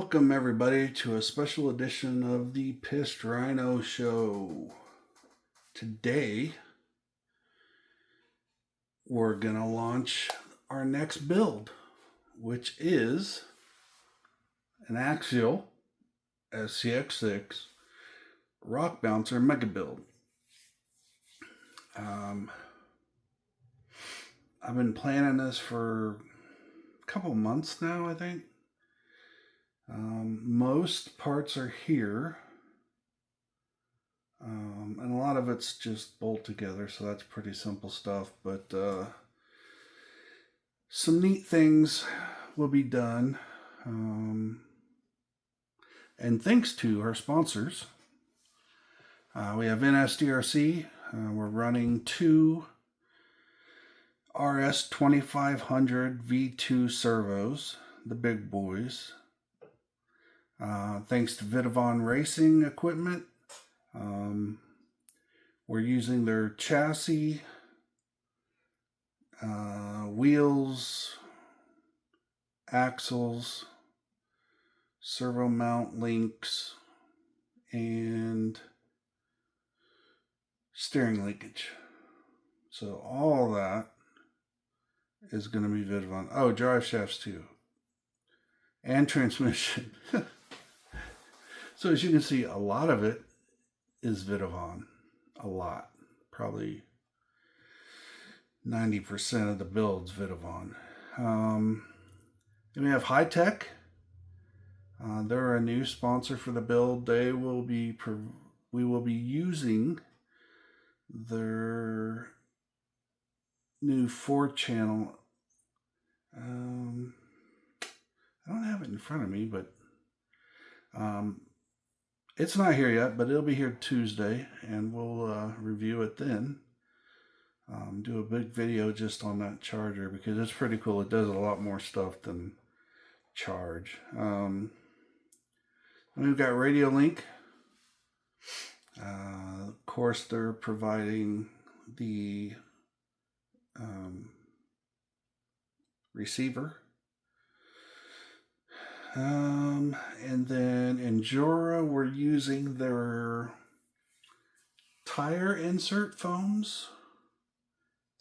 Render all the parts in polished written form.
Welcome everybody to a special edition of the Pissed Rhino Show. Today we're gonna launch our next build, which is an Axial SCX6 rock bouncer mega build. I've been planning this for a couple months now, I think. Most parts are here, and a lot of it's just bolt together, so that's pretty simple stuff, but some neat things will be done, and thanks to our sponsors. We have NSDRC. We're running two RS2500 V2 servos, the big boys. Thanks to Vitavon Racing Equipment, we're using their chassis, wheels, axles, servo mount links, and steering linkage. So all that is going to be Vitavon. Oh, drive shafts too. And transmission. So as you can see, a lot of it is Vitavon. A lot. Probably 90% of the build's Vitavon. Then we have Hitec. They're a new sponsor for the build. We will be using their new 4-channel. I don't have it in front of me, but it's not here yet, but it'll be here Tuesday, and we'll review it then. Do a big video just on that charger because it's pretty cool. It does a lot more stuff than charge. We've got Radiolink. Of course, they're providing the receiver. And then Injora, we're using their tire insert foams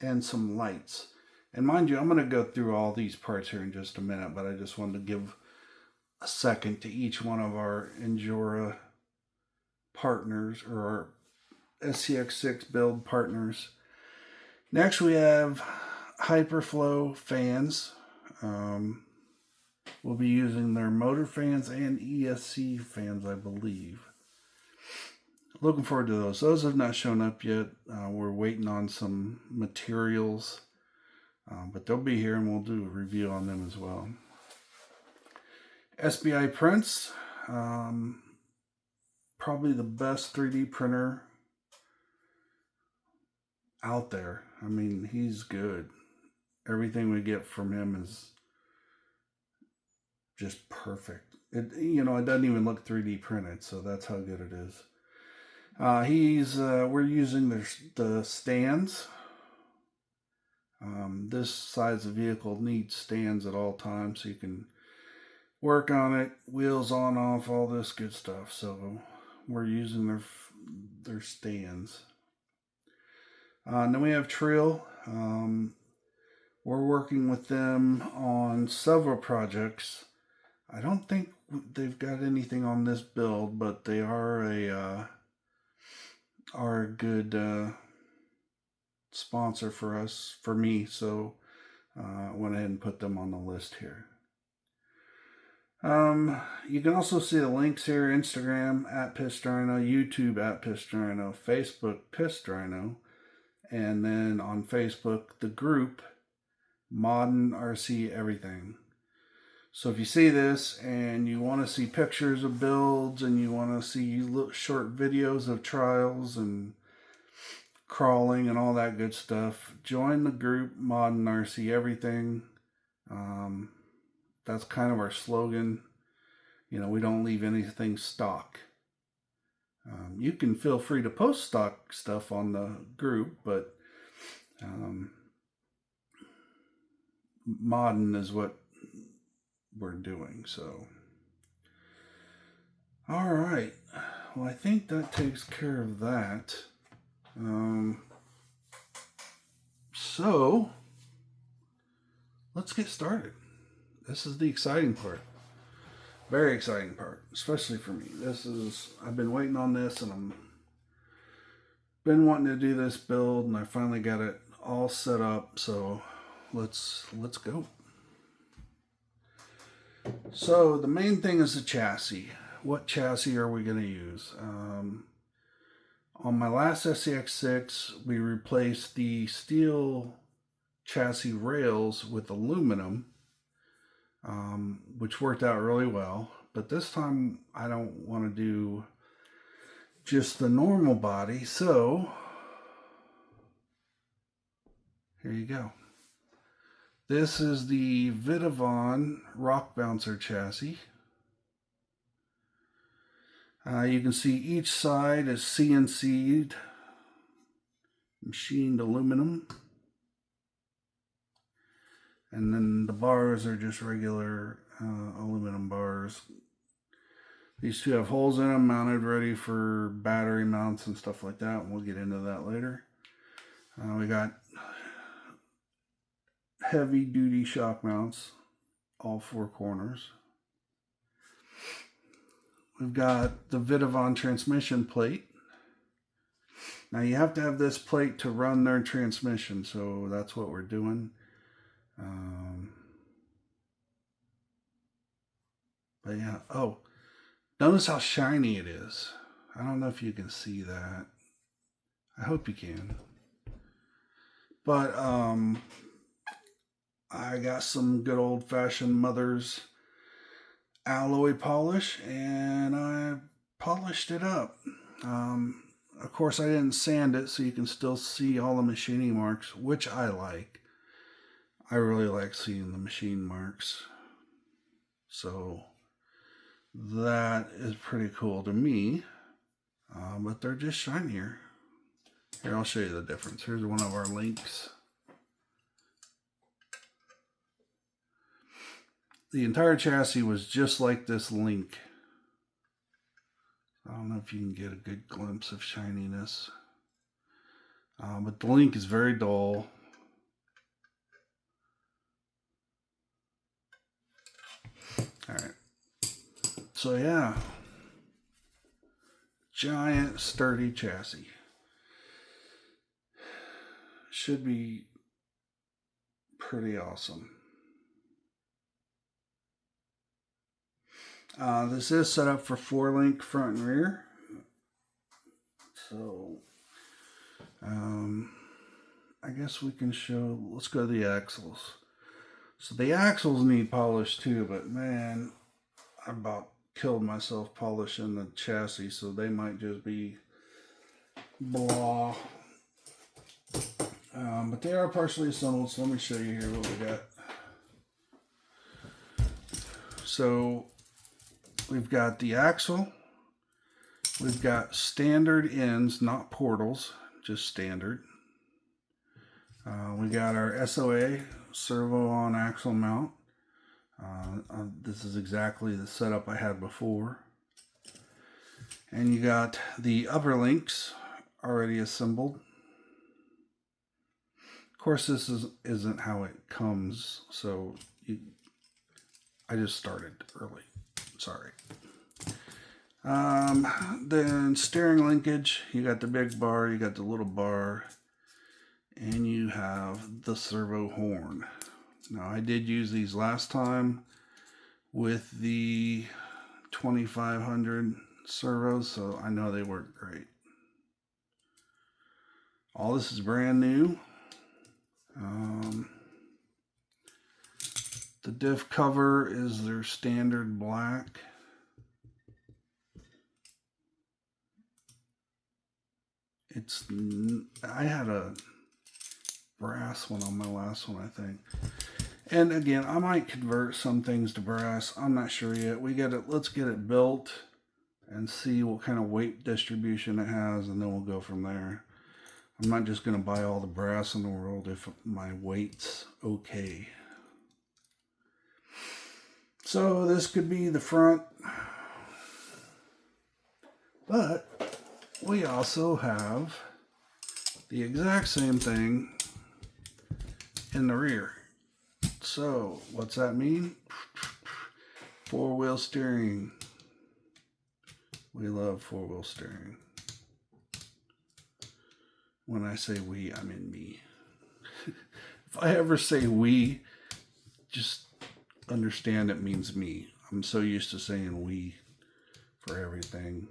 and some lights. And mind you, I'm going to go through all these parts here in just a minute, but I just wanted to give a second to each one of our Injora partners, or our SCX6 build partners. Next we have Hyperflow fans. We'll be using their motor fans and ESC fans, I believe. Looking forward to those. Those have not shown up yet. We're waiting on some materials, but they'll be here and we'll do a review on them as well. SBIPrints, probably the best 3D printer out there. I mean, he's good. Everything we get from him is just perfect. It doesn't even look 3D printed, so that's how good it is. We're using the stands. This size of vehicle needs stands at all times, so you can work on it, wheels on, off, all this good stuff. So we're using their stands. And then we have Treal. We're working with them on several projects. I don't think they've got anything on this build, but they are a good sponsor for me. So I went ahead and put them on the list here. You can also see the links here: Instagram @PissedRhino, YouTube @PissedRhino, Facebook PissedRhino, and then on Facebook the group Modern RC Everything. So if you see this and you want to see pictures of builds and you want to see short videos of trials and crawling and all that good stuff, join the group Modern RC Everything. That's kind of our slogan. We don't leave anything stock. You can feel free to post stock stuff on the group, but modern is what we're doing. So All right. Well, I think that takes care of that. So let's get started. This is the exciting part. Very exciting part, especially for me. I've been waiting on this, and I'm been wanting to do this build, and I finally got it all set up. So let's go. So the main thing is the chassis. What chassis are we going to use? On my last SCX6, we replaced the steel chassis rails with aluminum, which worked out really well. But this time I don't want to do just the normal body, so here you go. This is the Vitavon Bouncer chassis. You can see each side is CNC'd, machined aluminum. And then the bars are just regular aluminum bars. These two have holes in them, mounted ready for battery mounts and stuff like that. We'll get into that later. We got heavy duty shock mounts, all four corners. We've got the Vitavon transmission plate. Now you have to have this plate to run their transmission, so that's what we're doing. But yeah, oh, notice how shiny it is. I don't know if you can see that. I hope you can. But I got some good old-fashioned Mother's alloy polish, and I polished it up. Of course, I didn't sand it, so you can still see all the machining marks, which I like. I really like seeing the machine marks. So that is pretty cool to me. But they're just shinier. Here, I'll show you the difference. Here's one of our links. The entire chassis was just like this link. I don't know if you can get a good glimpse of shininess. But the link is very dull. Alright. So yeah. Giant sturdy chassis. Should be pretty awesome. This is set up for 4-link front and rear. So, I guess we can show, let's go to the axles. So the axles need polish too, but man, I about killed myself polishing the chassis, so they might just be blah. But they are partially assembled, so let me show you here what we got. So we've got the axle, we've got standard ends, not portals, just standard. We got our SOA, servo on axle mount. This is exactly the setup I had before. And you got the upper links already assembled. Of course, this isn't how it comes, so I just started early. Sorry. Then steering linkage, you got the big bar, you got the little bar, and you have the servo horn. Now, I did use these last time with the 2500 servos, so I know they work great. All this is brand new. The diff cover is their standard black. I had a brass one on my last one, I think. And again, I might convert some things to brass. I'm not sure yet. Let's get it built and see what kind of weight distribution it has, and then we'll go from there. I'm not just going to buy all the brass in the world if my weight's okay. So this could be the front. But we also have the exact same thing in the rear. So what's that mean? Four-wheel steering. We love four-wheel steering. When I say we, I mean me. If I ever say we, just understand it means me. I'm so used to saying we for everything.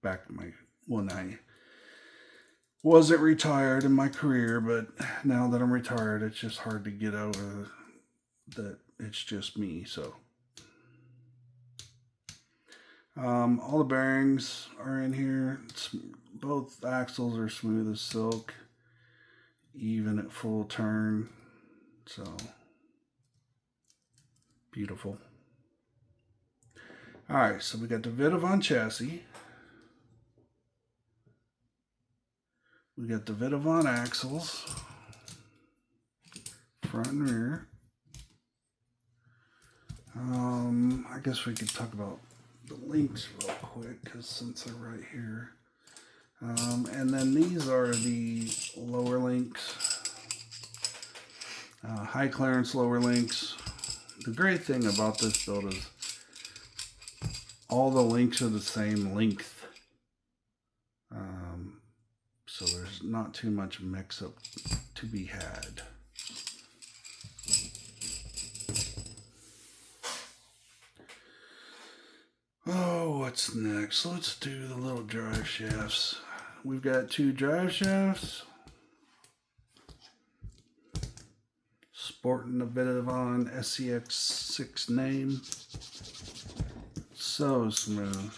Back when I wasn't retired in my career, but now that I'm retired, it's just hard to get out of that it's just me. So all the bearings are in here. Both axles are smooth as silk, even at full turn. So beautiful. All right, so we got the Vitavon chassis. We got the Vitavon axles, front and rear. I guess we could talk about the links real quick, because since they're right here. And then these are the lower links, high clearance lower links. The great thing about this build is all the links are the same length. So there's not too much mix-up to be had. Oh, what's next? Let's do the little drive shafts. We've got two drive shafts. Sporting the Vitavon SCX6 name. So smooth.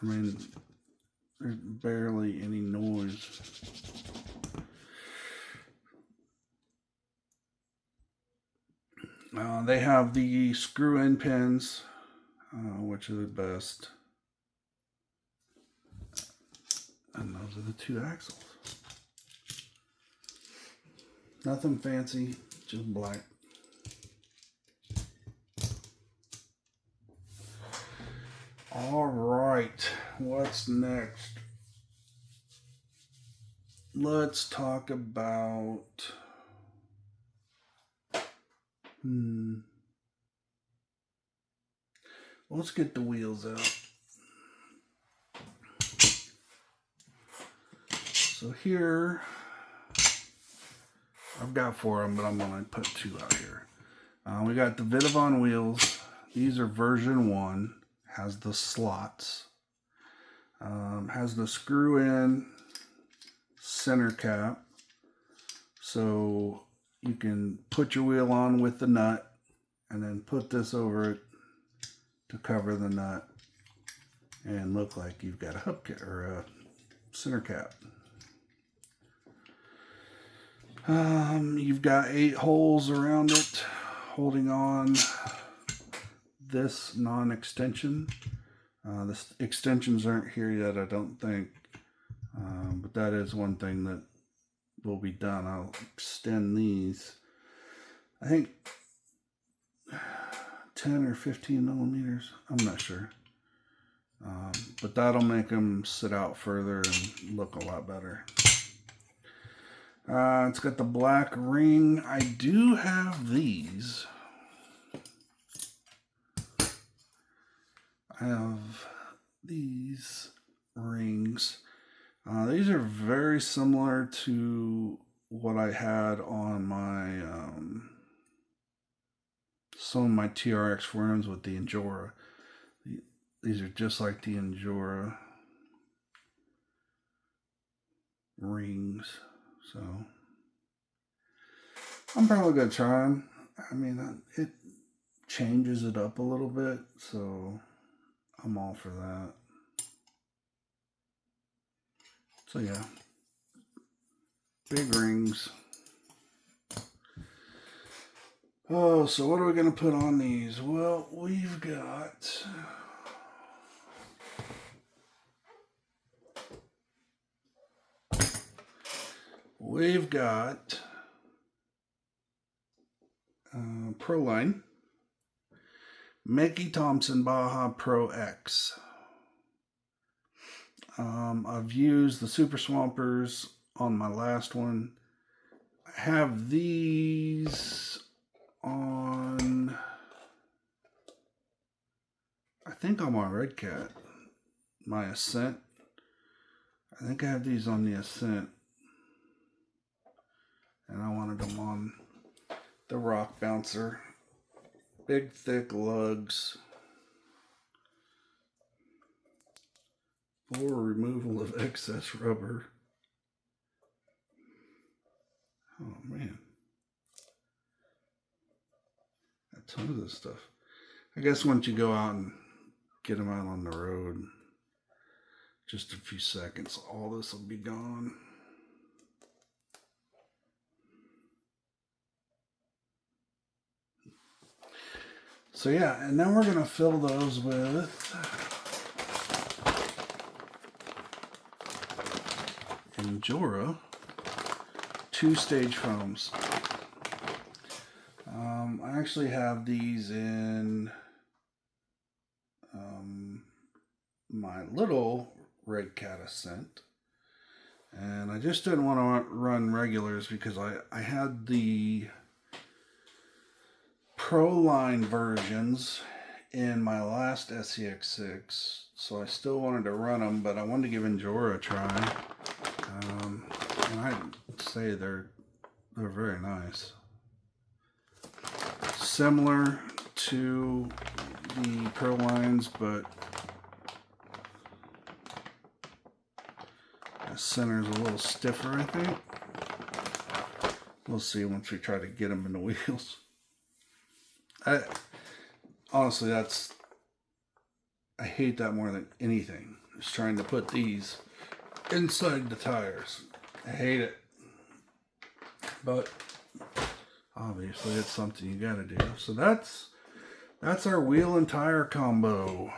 I mean, there's barely any noise. They have the screw-in pins, which are the best. And those are the two axles. Nothing fancy, just black. All right, what's next? Let's talk about let's get the wheels out. So here, I've got 4 of them, but I'm going to put 2 out here. We got the Vitavon wheels. These are version 1. Has the slots. Has the screw-in center cap. So you can put your wheel on with the nut and then put this over it to cover the nut and look like you've got a hubcap or a center cap. You've got 8 holes around it holding on this non-extension. The extensions aren't here yet, I don't think, but that is one thing that will be done. I'll extend these, I think 10 or 15 millimeters, I'm not sure, but that'll make them sit out further and look a lot better. It's got the black ring. I do have these. I have these rings. These are very similar to what I had on my some of my TRX forums with the Injora. These are just like the Injora rings. So I'm probably going to try them. I mean, it changes it up a little bit, so I'm all for that. So yeah, big rings. Oh, so what are we going to put on these? Well, we've got Proline. Mickey Thompson Baja Pro X. I've used the Super Swampers on my last one. I have these on, I think on my Red Cat, my Ascent. I think I have these on the Ascent. And I wanted them on the Rock Bouncer. Big, thick lugs for removal of excess rubber. Oh man, a ton of this stuff. I guess once you go out and get them out on the road, just a few seconds, all this will be gone. So yeah, and then we're going to fill those with Injora 2-stage foams. I actually have these in my little Red Cat Ascent, and I just didn't want to run regulars because I had the Pro line versions in my last SCX6, so I still wanted to run them, but I wanted to give Injora a try. And I'd say they're very nice. Similar to the Pro lines, but the center's a little stiffer, I think. We'll see once we try to get them in the wheels. Honestly, I hate that more than anything. Just trying to put these inside the tires. I hate it. But obviously it's something you gotta do. So that's our wheel and tire combo.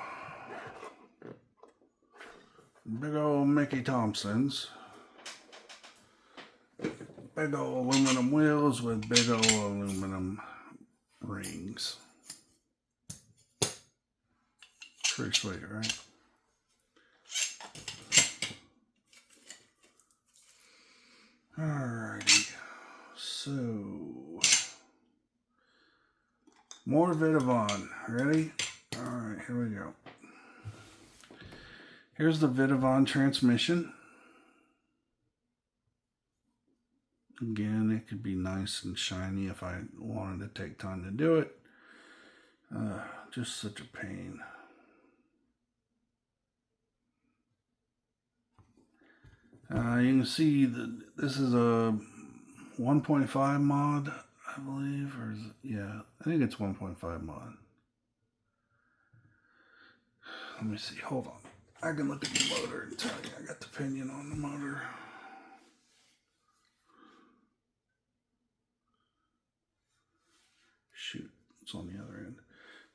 Big old Mickey Thompsons. Big old aluminum wheels with big old aluminum rings. Pretty sweet, right? Alrighty. So, more Vitavon. Ready? Alright, here we go. Here's the Vitavon transmission. Again, it could be nice and shiny if I wanted to take time to do it. Just such a pain. You can see that this is a 1.5 mod, I believe, or is it, yeah, I think it's 1.5 mod. Let me see, hold on. I can look at the motor and tell you I got the pinion on the motor. Shoot, it's on the other end.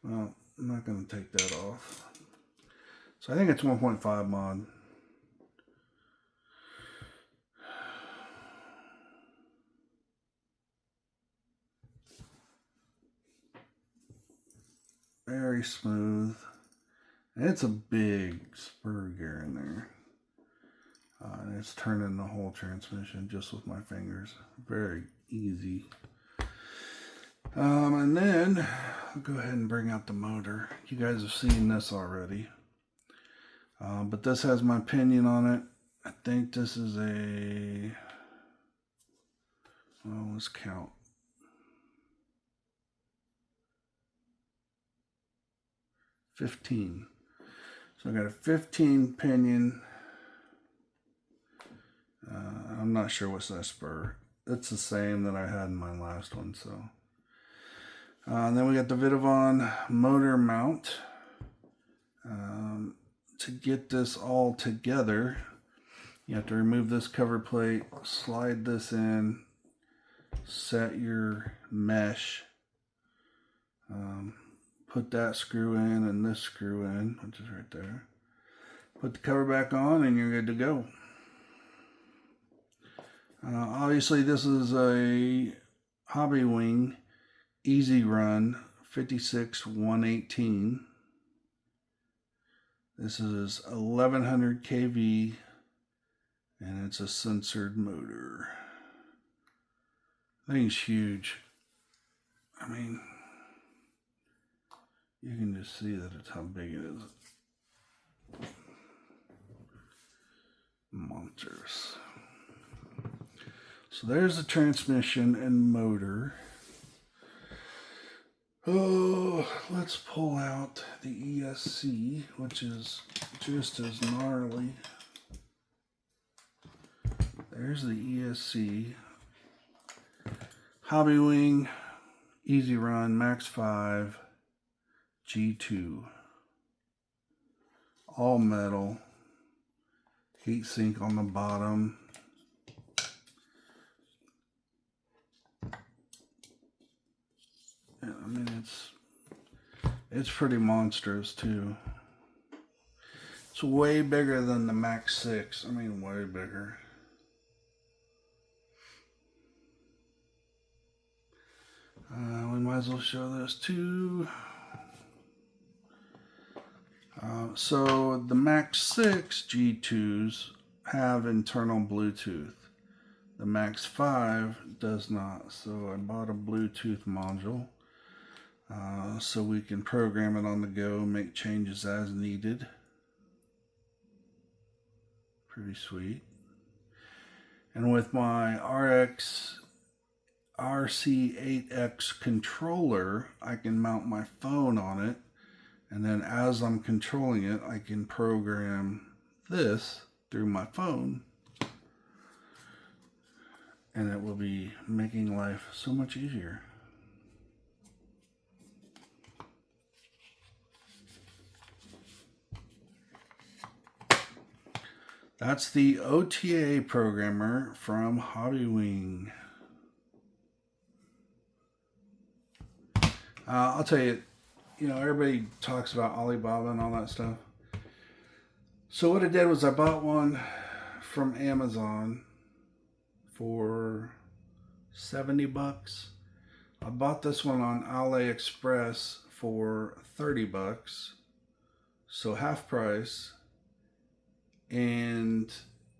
Well, I'm not going to take that off. So I think it's 1.5 mod. Very smooth. And it's a big spur gear in there. And it's turning the whole transmission just with my fingers. Very easy. And then I'll go ahead and bring out the motor. You guys have seen this already. But this has my pinion on it. I think this is a, well, let's count. $15. So I got a 15 pinion. I'm not sure what's that spur. It's the same that I had in my last one. So, and then we got the Vitavon motor mount. To get this all together, you have to remove this cover plate, slide this in, set your mesh, put that screw in and this screw in, which is right there. Put the cover back on and you're good to go. Obviously this is a Hobby Wing easy run 56118. This is 1100 kV and it's a sensored motor. That thing's huge. I mean, you can just see that it's how big it is. Monsters. So there's the transmission and motor. Oh, let's pull out the ESC, which is just as gnarly. There's the ESC. Hobby Wing, Easy Run, Max 5, G2. All metal. Heat sink on the bottom. I mean, it's pretty monstrous too. It's way bigger than the Max 6. I mean, way bigger. We might as well show this too. So the Max 6 G2s have internal Bluetooth. The Max 5 does not. So I bought a Bluetooth module. So we can program it on the go, make changes as needed. Pretty sweet. And with my RC8X controller, I can mount my phone on it, and then as I'm controlling it, I can program this through my phone, and it will be making life so much easier. That's the OTA programmer from Hobby Wing. I'll tell you, everybody talks about Alibaba and all that stuff. So what I did was I bought one from Amazon for 70 bucks. I bought this one on AliExpress for 30 bucks. So half price. And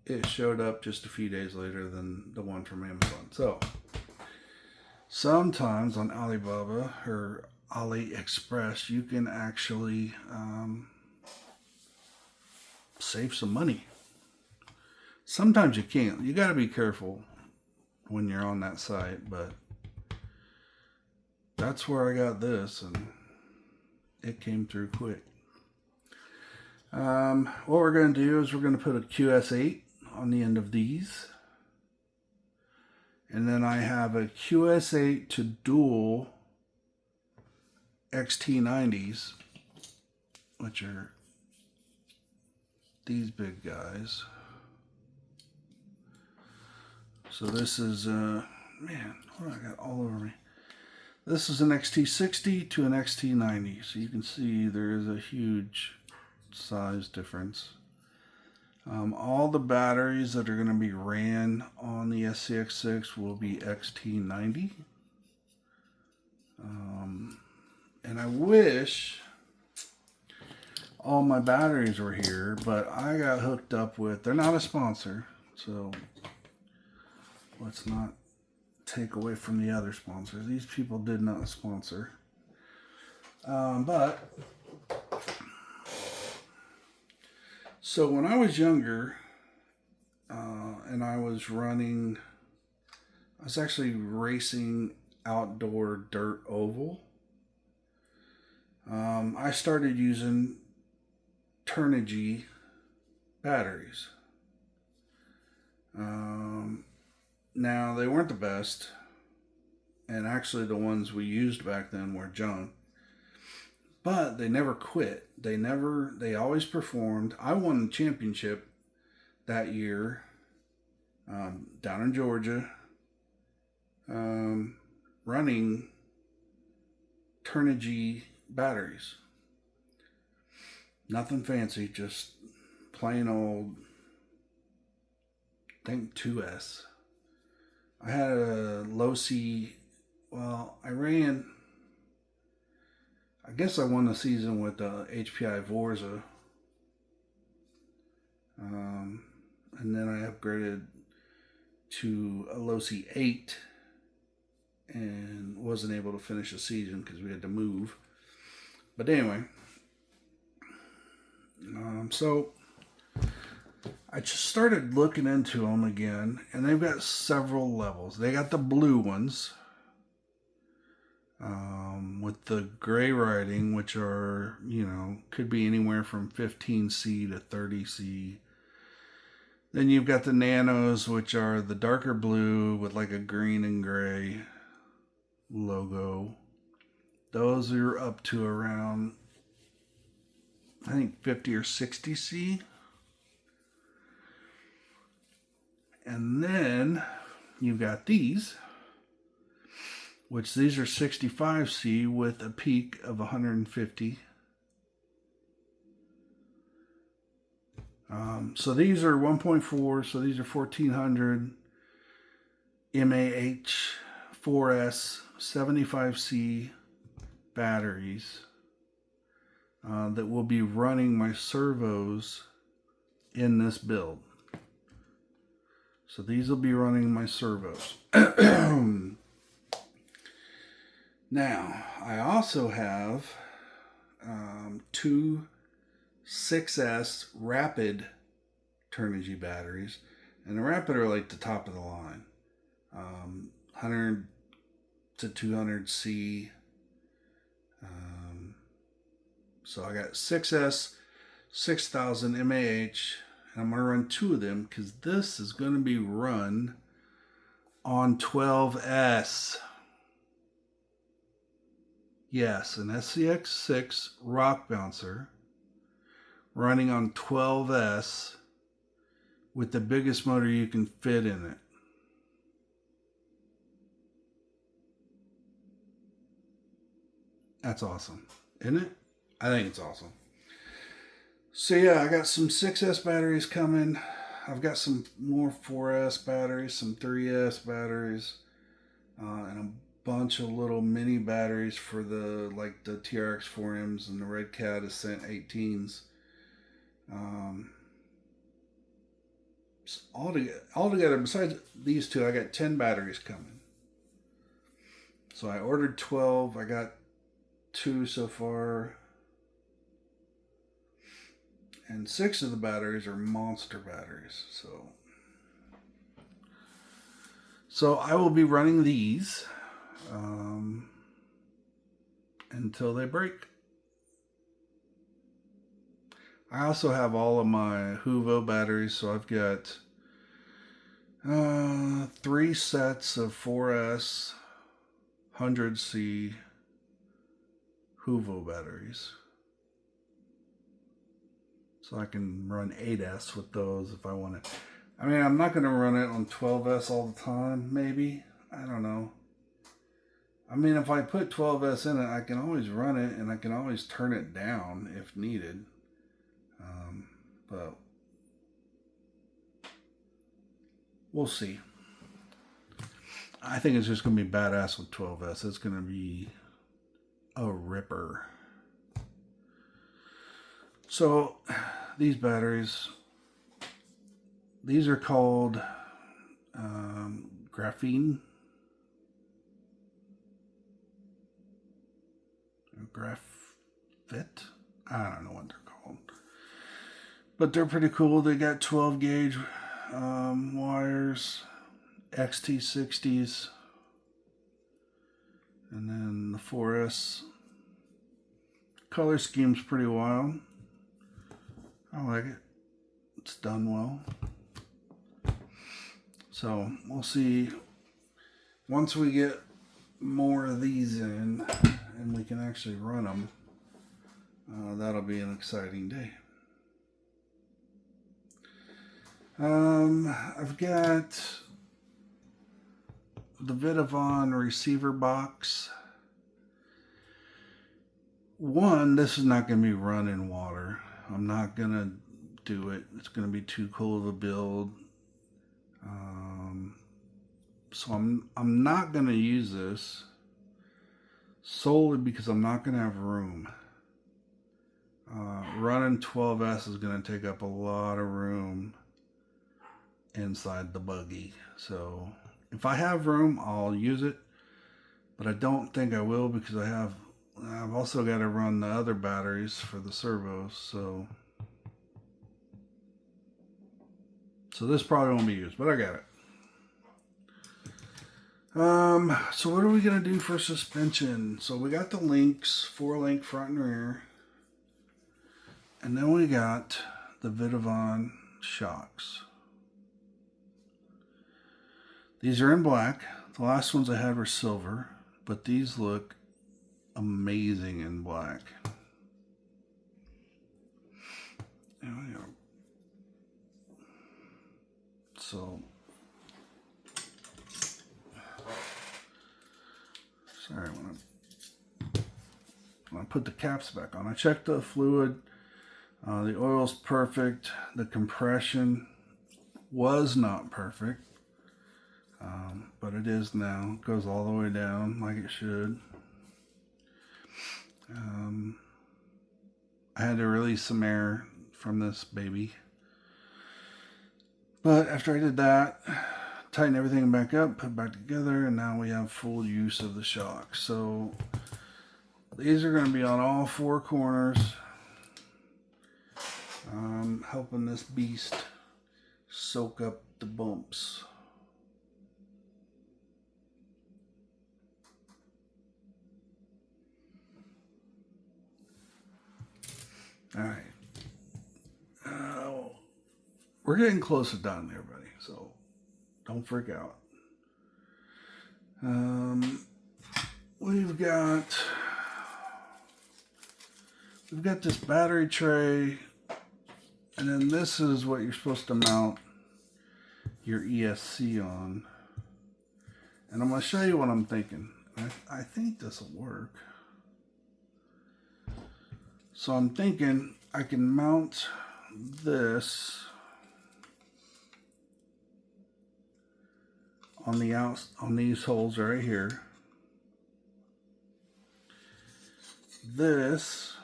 it showed up just a few days later than the one from Amazon. So sometimes on Alibaba or AliExpress, you can actually save some money. Sometimes you can't. You got to be careful when you're on that site, but that's where I got this, and it came through quick. What we're going to do is we're going to put a QS8 on the end of these. And then I have a QS8 to dual XT90s, which are these big guys. So this is, man, what do I got all over me? This is an XT60 to an XT90. So you can see there is a huge size difference. All the batteries that are going to be ran on the SCX6 will be XT90. And I wish all my batteries were here, but I got hooked up with, they're not a sponsor, so let's not take away from the other sponsors. These people did not sponsor. But so when I was younger, and I was actually racing outdoor dirt oval. I started using Turnigy batteries. Now they weren't the best, and actually the ones we used back then were junk. But they never quit. They always performed. I won the championship that year down in Georgia, running Turnigy batteries. Nothing fancy, just plain old, I think 2S. I had a low C, well, I ran I guess I won the season with HPI Vorza. And then I upgraded to a Losi 8 and wasn't able to finish the season because we had to move. But anyway, so I just started looking into them again, and they've got several levels. They got the blue ones with the gray writing, which are, could be anywhere from 15C to 30C. Then you've got the nanos, which are the darker blue with like a green and gray logo. Those are up to around, I think, 50 or 60C. And then you've got these, which these are 65C with a peak of 150. So these are 1.4, so these are 1400 mAh 4S 75C batteries that will be running my servos in this build. So these will be running my servos. Now, I also have two 6S Rapid Turnigy batteries. And the Rapid are like the top of the line. 100 to 200C. So I got 6S, 6000 mAh. And I'm going to run two of them because this is going to be run on 12S. Yes, an SCX6 rock bouncer running on 12S with the biggest motor you can fit in it. That's awesome, isn't it? I think it's awesome. So yeah, I got some 6S batteries coming. I've got some more 4S batteries, some 3S batteries, and a bunch of little mini batteries for the TRX 4Ms and the Red Cat Ascent 18s. So altogether, besides these two, I got 10 batteries coming. So I ordered 12. I got 2 so far. And 6 of the batteries are monster batteries. So I will be running these until they break. I also have all of my Huvo batteries, so I've got 3 sets of 4S 100C Huvo batteries. So I can run 8S with those if I want to. I mean, I'm not going to run it on 12S all the time, maybe. I don't know. I mean, if I put 12S in it, I can always run it, and I can always turn it down if needed. But we'll see. I think it's just going to be badass with 12S. It's going to be a ripper. So these batteries, these are called graphite. I don't know what they're called, but they're pretty cool. They got 12 gauge wires, XT60s, and then the 4S. Color scheme's pretty wild. I like it. It's done well. So we'll see. Once we get more of these in and we can actually run them, that'll be an exciting day. I've got the Vitavon receiver box. One, this is not going to be run in water. I'm not going to do it. It's going to be too cool of a build. So I'm not going to use this. solely because I'm not going to have room. Running 12S is going to take up a lot of room inside the buggy. So if I have room, I'll use it, but I don't think I will because I've also got to run the other batteries for the servos. So this probably won't be used, but I got it. So what are we going to do for suspension? So we got the links, 4-link front and rear. And then we got the Vitavon shocks. These are in black. The last ones I had were silver, but these look amazing in black. There we go. So, sorry, when I put the caps back on, I checked the fluid. The oil's perfect. The compression was not perfect, but it is now. It goes all the way down like it should. I had to release some air from this baby. But after I did that, tighten everything back up, put it back together, and now we have full use of the shocks. So these are going to be on all 4 corners. Helping this beast soak up the bumps. Alright. We're getting close to done, everybody, so don't freak out. We've got this battery tray. And then this is what you're supposed to mount your ESC on. And I'm going to show you what I'm thinking. I think this will work. So I'm thinking I can mount this on these holes right here. This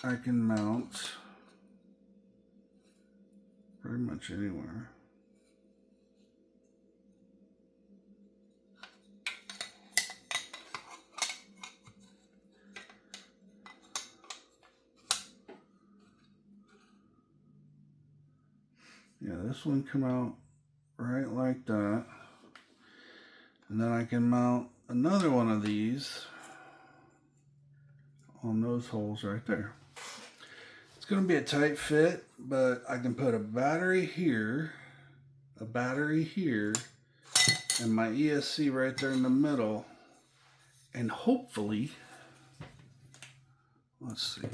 I can mount pretty much anywhere. Yeah, this one come out right like that. And then I can mount another one of these on those holes right there. It's going to be a tight fit, but I can put a battery here, and my ESC right there in the middle, and hopefully, let's see.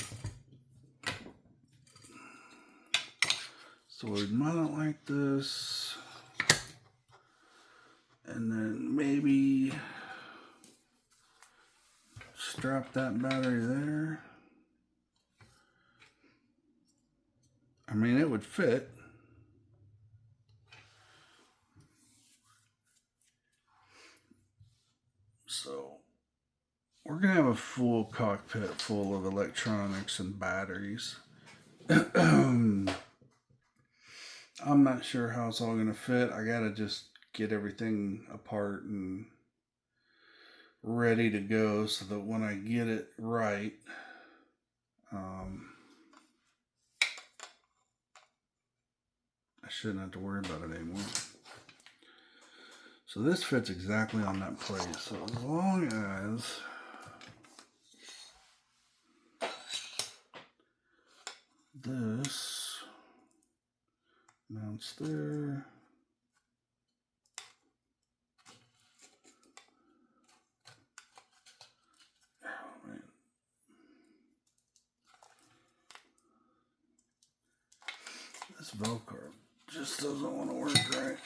So we'd mount it like this, and then maybe strap that battery there. I mean, it would fit. So we're gonna have a full cockpit full of electronics and batteries. I'm not sure how it's all gonna fit. I gotta just get everything apart and ready to go so that when I get it right, I shouldn't have to worry about it anymore. So this fits exactly on that plate. So as long as this mounts there, oh, man. This Velcro just doesn't want to work right.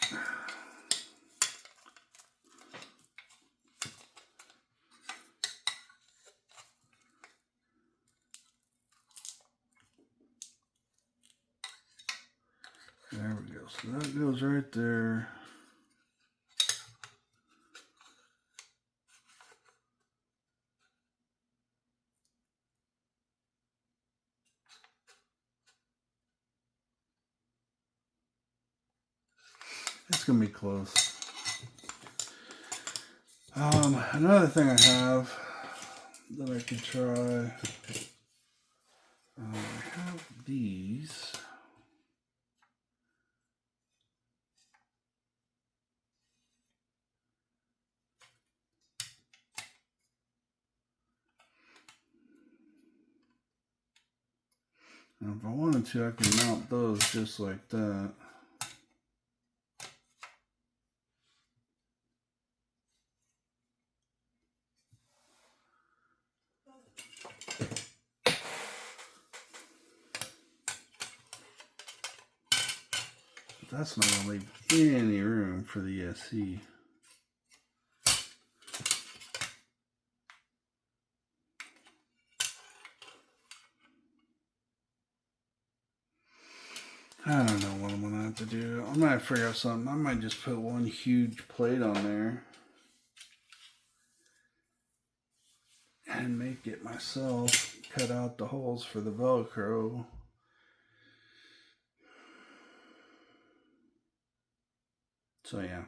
There we go. So that goes right there. It's going to be close. Another thing I have that I could try, I have these. Now, if I wanted to, I can mount those just like that. But that's not going to leave any room for the ESC. I don't know what I'm going to have to do. I might figure out something. I might just put one huge plate on there and make it myself. Cut out the holes for the Velcro. So yeah,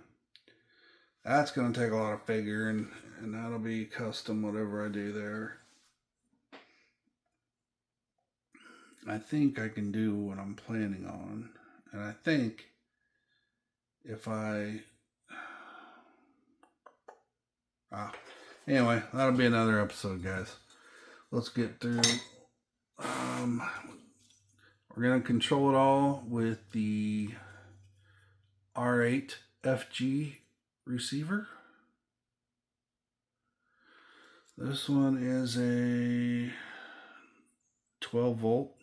that's going to take a lot of figuring, and that'll be custom whatever I do there. I think I can do what I'm planning on, and I think if I anyway, that'll be another episode, guys. Let's get through. We're going to control it all with the R8FG receiver. This one is a 12 volt.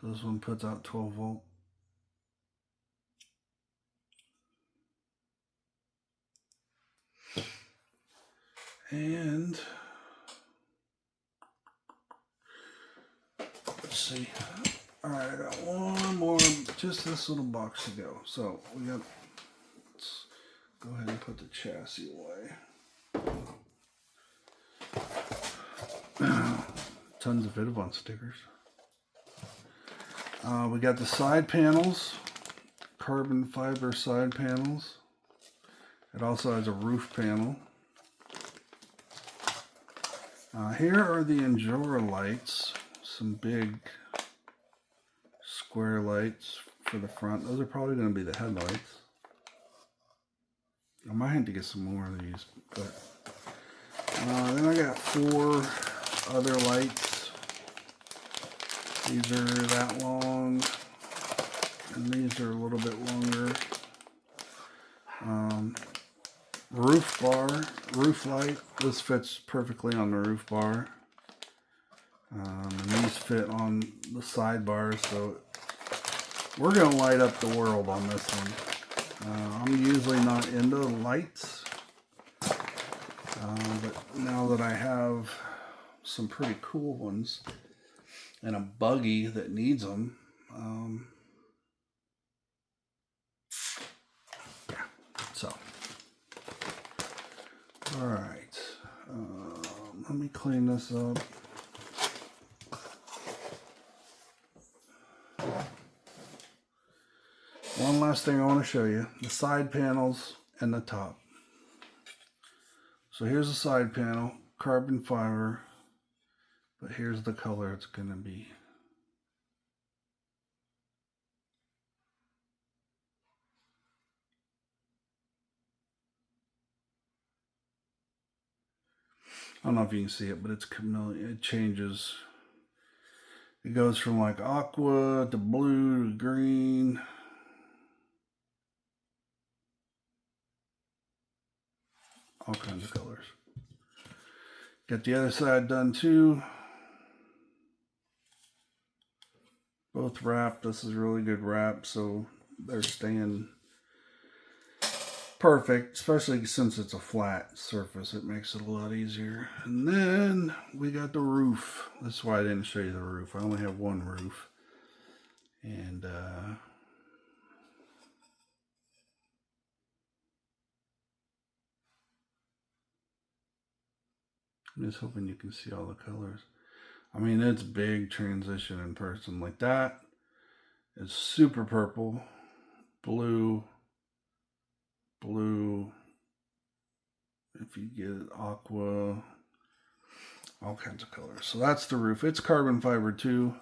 So this one puts out 12 volt. And let's see. All right, I got one more, just this little box to go. So we got, let's go ahead and put the chassis away. Tons of Vitavon stickers. We got the side panels, carbon fiber side panels. It also has a roof panel. Here are the Injora lights, some big square lights for the front. Those are probably going to be the headlights. I might have to get some more of these, but then I got 4 other lights. These are that long, and these are a little bit longer. Roof bar, roof light. This fits perfectly on the roof bar. And these fit on the sidebar, so we're going to light up the world on this one. I'm usually not into lights, but now that I have some pretty cool ones and a buggy that needs them, yeah, so all right, let me clean this up. One last thing I want to show you, the side panels and the top. So here's the side panel, carbon fiber, but here's the color it's going to be. I don't know if you can see it, but it's chameleon. It changes. It goes from like aqua to blue to green. All kinds of colors. Got the other side done too. Both wrapped. This is really good wrap, so they're staying perfect, especially since it's a flat surface. It makes it a lot easier. And then we got the roof. That's why I didn't show you the roof. I only have one roof. And I'm just hoping you can see all the colors. I mean, it's big transition in person. Like that is super purple. blue, if you get aqua, all kinds of colors. So that's the roof. It's carbon fiber too.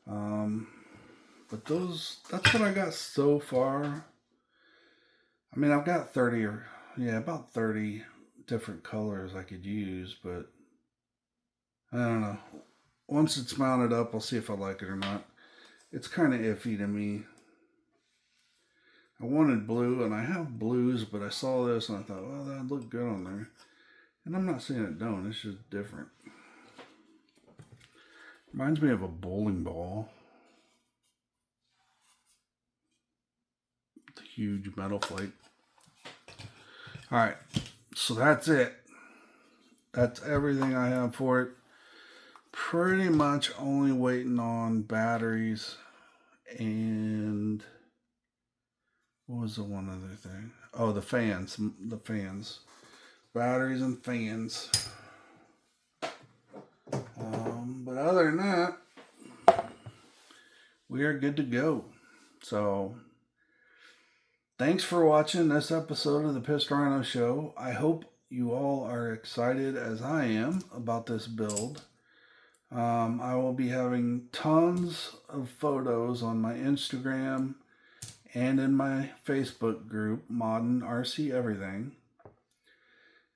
But that's what I got so far. I mean, I've got about 30 different colors I could use, but I don't know. Once it's mounted up, I'll see if I like it or not. It's kind of iffy to me. I wanted blue, and I have blues, but I saw this and I thought, well, that'd look good on there. And I'm not saying it don't, it's just different. Reminds me of a bowling ball. With a huge metal plate. Alright, so that's it. That's everything I have for it. Pretty much only waiting on batteries and what was the one other thing? Oh, the fans. The fans. Batteries and fans. But other than that, we are good to go. So, thanks for watching this episode of the Pissed Rhino Show. I hope you all are excited as I am about this build. I will be having tons of photos on my Instagram and in my Facebook group, Modern RC Everything.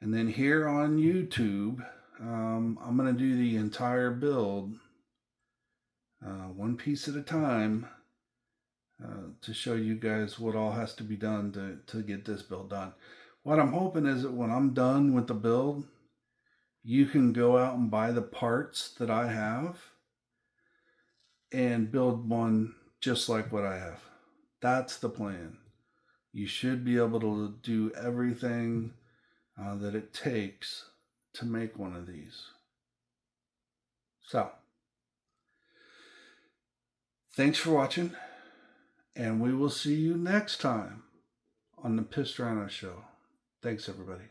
And then here on YouTube, I'm going to do the entire build, one piece at a time, to show you guys what all has to be done to get this build done. What I'm hoping is that when I'm done with the build, you can go out and buy the parts that I have and build one just like what I have. That's the plan. You should be able to do everything that it takes to make one of these. So, thanks for watching, and we will see you next time on the Pissed Rhino Show. Thanks, everybody.